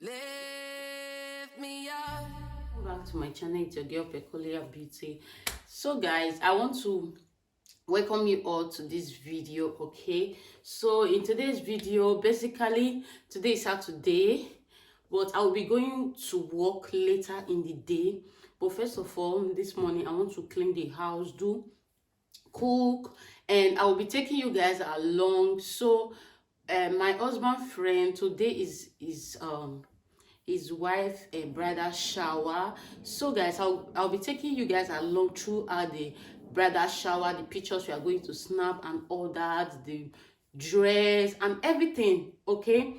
Lift me up. Welcome back to my channel. It's your girl Peculiar Beauty. So guys, I want to welcome you all to this video. Okay, so in today's video, basically today is Saturday, but I'll be going to work later in the day. But first of all, this morning I want to clean the house, do cook, and I will be taking you guys along. So my husband friend, today is his wife a bridal shower. So guys, I'll be taking you guys along throughout the bridal shower, the pictures we are going to snap and all that, the dress and everything. Okay,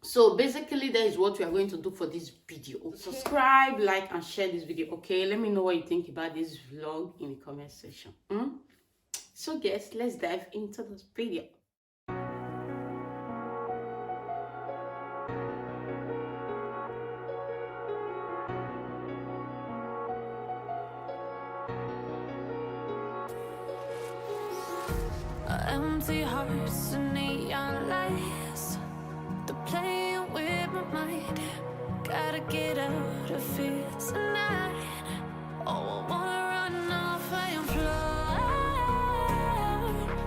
so basically that is what we are going to do for this video. Okay? Subscribe, like and share this video. Okay, let me know what you think about this vlog in the comment section. So guys, let's dive into this video. Empty hearts and neon lights, they're playing with my mind. Gotta get out of here tonight. Oh, I wanna run off and fly,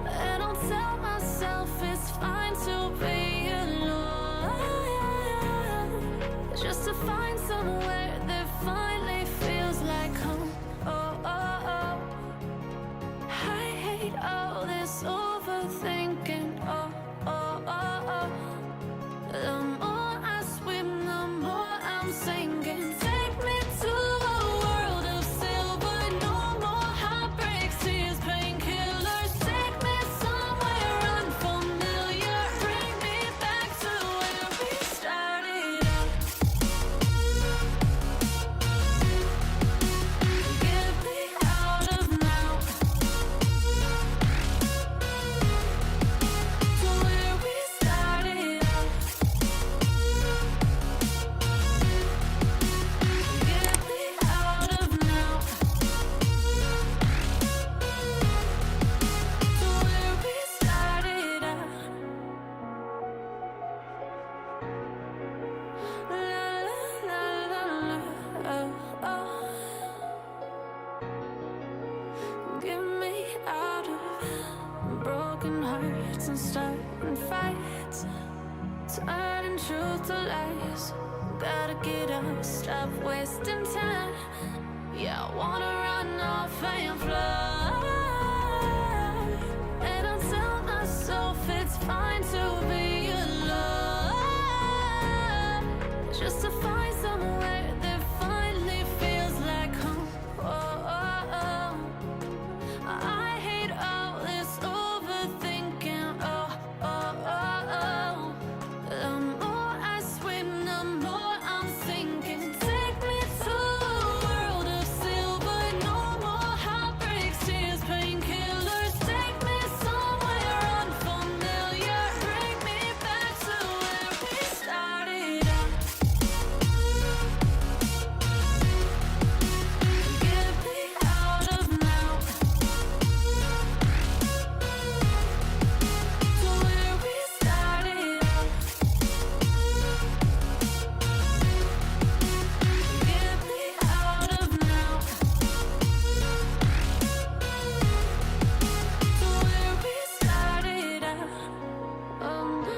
and I'll tell myself it's fine to be alone, just to find somewhere that finally feels like home. Oh, oh, oh. I hate all this overthinking. Oh, oh, oh, oh. The more I swim, the more I'm sinking. Take me to a world of silver. No more heartbreaks, tears, painkillers. Take me somewhere unfamiliar. Bring me back to where we started out. Get me out of now. To where we started out. Get me out of now. To where we started out. La la la la, oh, oh. Get me out of broken hearts and starting fights, turning truth to lies. Gotta get up, stop wasting time. Yeah, I wanna run off and fly, and I'll tell myself it's fine to be alone, just to find somewhere that finally feels like home. Oh, oh, oh. I hate all this overthinking. Oh, oh, oh, oh. The more I swim, the more I'm sinking. Take me to a world of silver. No more heartbreaks, tears, painkillers. Take me somewhere unfamiliar. Bring me back to where we started out. Get me out of now. To where we started out. Get me out of now. To where we started out. Oh no.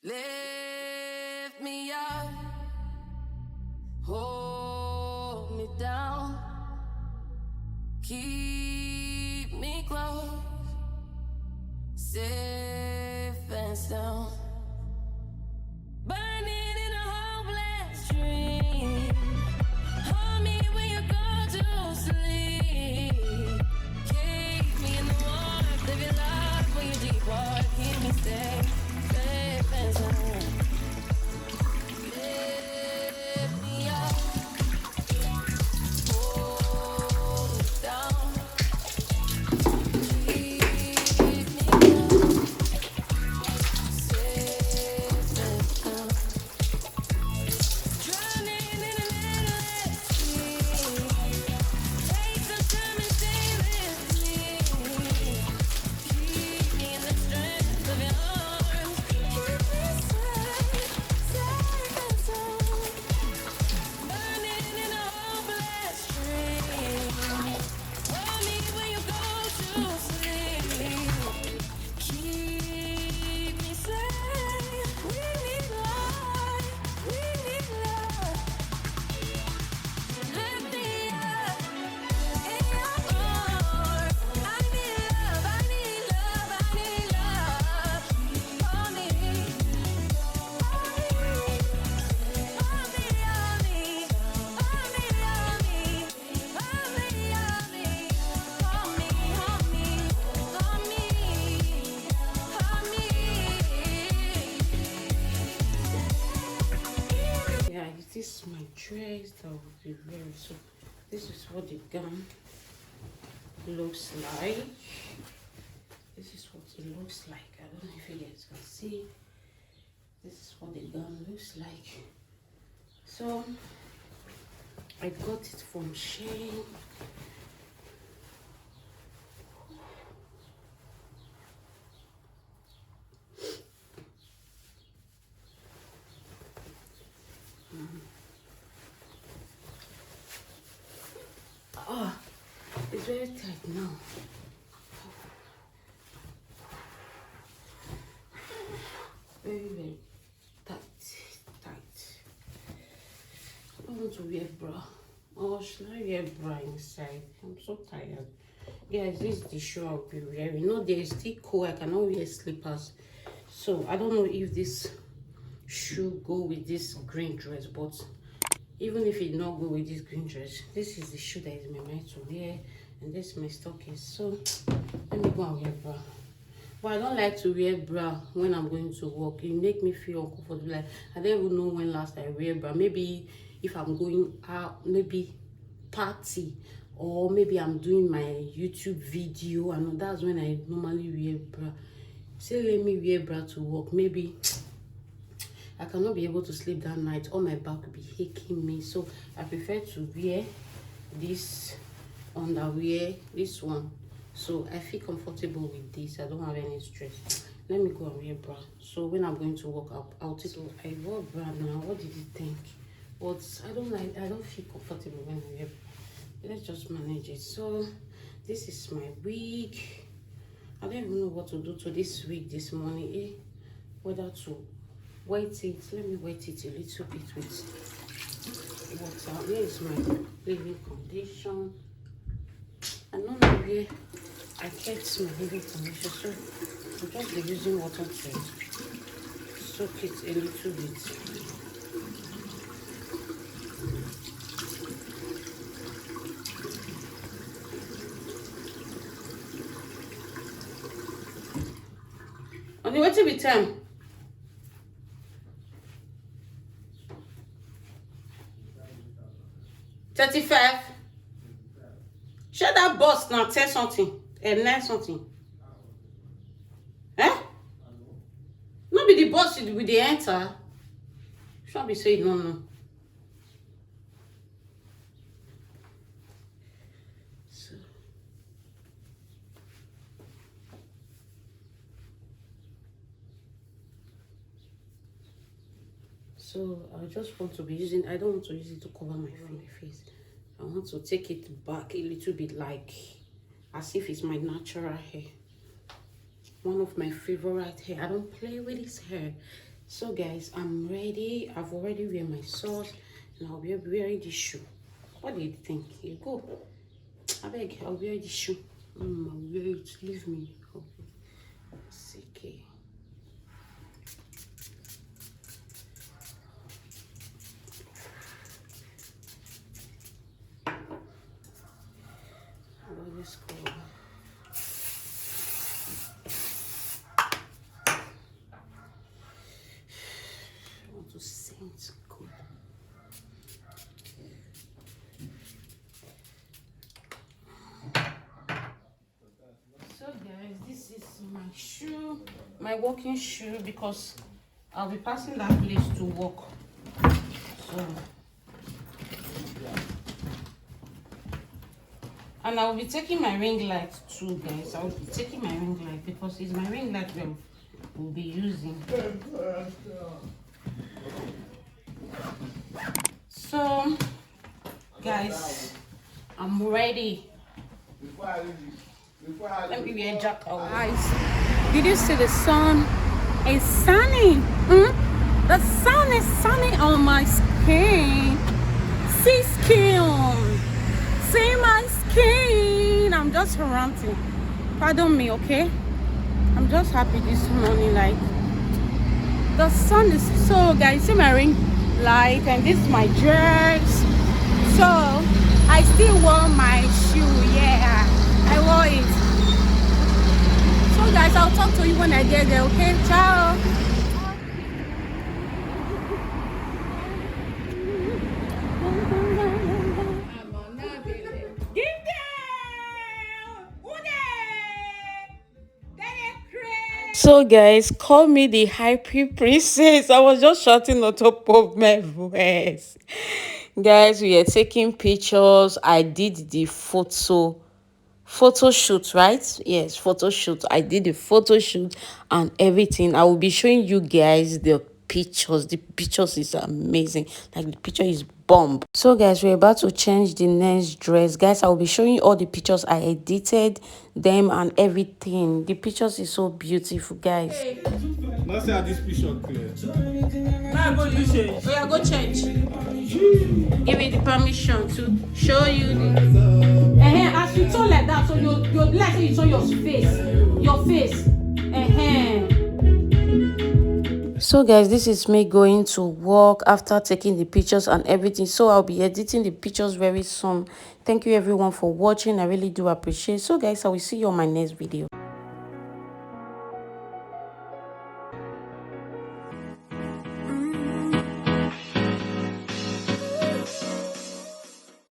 Lift me up, hold me down, keep me close, safe and sound. Burning in a hopeless dream. Hold me when you go to sleep. is my dress that will be wearing. So this is what the gown looks like. This is what it looks like. I don't know if you guys can see. This is what the gown looks like. So I got it from Shein. Oh, it's very tight now. Very tight. I don't want to wear bra. Or should I wear bra inside? I'm so tired. Guys, this is the shoe I'll be wearing. No, there is still cold. I cannot wear slippers. So I don't know if this shoe go with this green dress, but even if it not go with this green dress, this is the shoe that is my mind to wear, and this is my stockings. So let me go and wear bra. But I don't like to wear bra when I'm going to work. It make me feel uncomfortable. Like I don't even know when last I wear bra. Maybe if I'm going out, maybe party, or maybe I'm doing my YouTube video, and that's when I normally wear bra. Say let me wear bra to work, maybe I cannot be able to sleep that night, or my back will be aching me. So I prefer to wear this underwear, this one. So I feel comfortable with this. I don't have any stress. Let me go and wear bra. So when I'm going to work, I'll take. So I wore bra now. What did you think? But I don't feel comfortable when I wear bra. Let's just manage it. So this is my wig. I don't even know what to do to this wig this morning. Whether to wet it. Let me wet it a little bit with water. Here is my leave-in condition. I don't know where I kept my leave-in condition, so I'm just be using water to soak it a little bit. Only wait till be time. $35. Share that boss now. Tell something and learn something. Eh? Not be the boss with the enter. Should be saying no. So I just want to be using. I don't want to use it to cover my face. I want to take it back a little bit, like as if it's my natural hair. One of my favorite hair. I don't play with this hair. So guys, I'm ready. I've already wear my socks, and I'll be wearing this shoe. What do you think? You go. I beg. I'll wear this shoe. I'll wear it. Leave me. It's okay. Let's go. I want to scent good. So guys, this is my shoe, my walking shoe, because I'll be passing that place to work. So. And I'll be taking my ring light too, guys. I'll be taking my ring light because it's my ring light we'll be using. So, guys, I'm ready. Let me wear a jacket. Guys, did you see the sun? It's sunny. The sun is sunny on my skin. See skin. See my skin. I'm just ranting. Pardon me, okay? I'm just happy this morning. Like, the sun is so, guys. See my ring light, and this is my dress. So I still wore my shoe. Yeah, I wore it. So guys, I'll talk to you when I get there. Okay, ciao. So guys, call me the happy princess. I was just shouting on top of my voice. Guys, we are taking pictures. I did the photo shoot, right? Yes, photo shoot. I did the photo shoot and everything. I will be showing you guys the pictures. The pictures is amazing. Like the picture is bomb. So guys, we're about to change the next dress. Guys, I will be showing you all the pictures. I edited them and everything. The pictures is so beautiful, guys. Let's say this picture clear. Now go you change. Oh yeah, go change. Give me the permission to show you the As you turn like that, so you like say you turn your face. Your face. So guys, this is me going to work after taking the pictures and everything. So I'll be editing the pictures very soon. Thank you everyone for watching. I really do appreciate it. So guys, I will see you on my next video.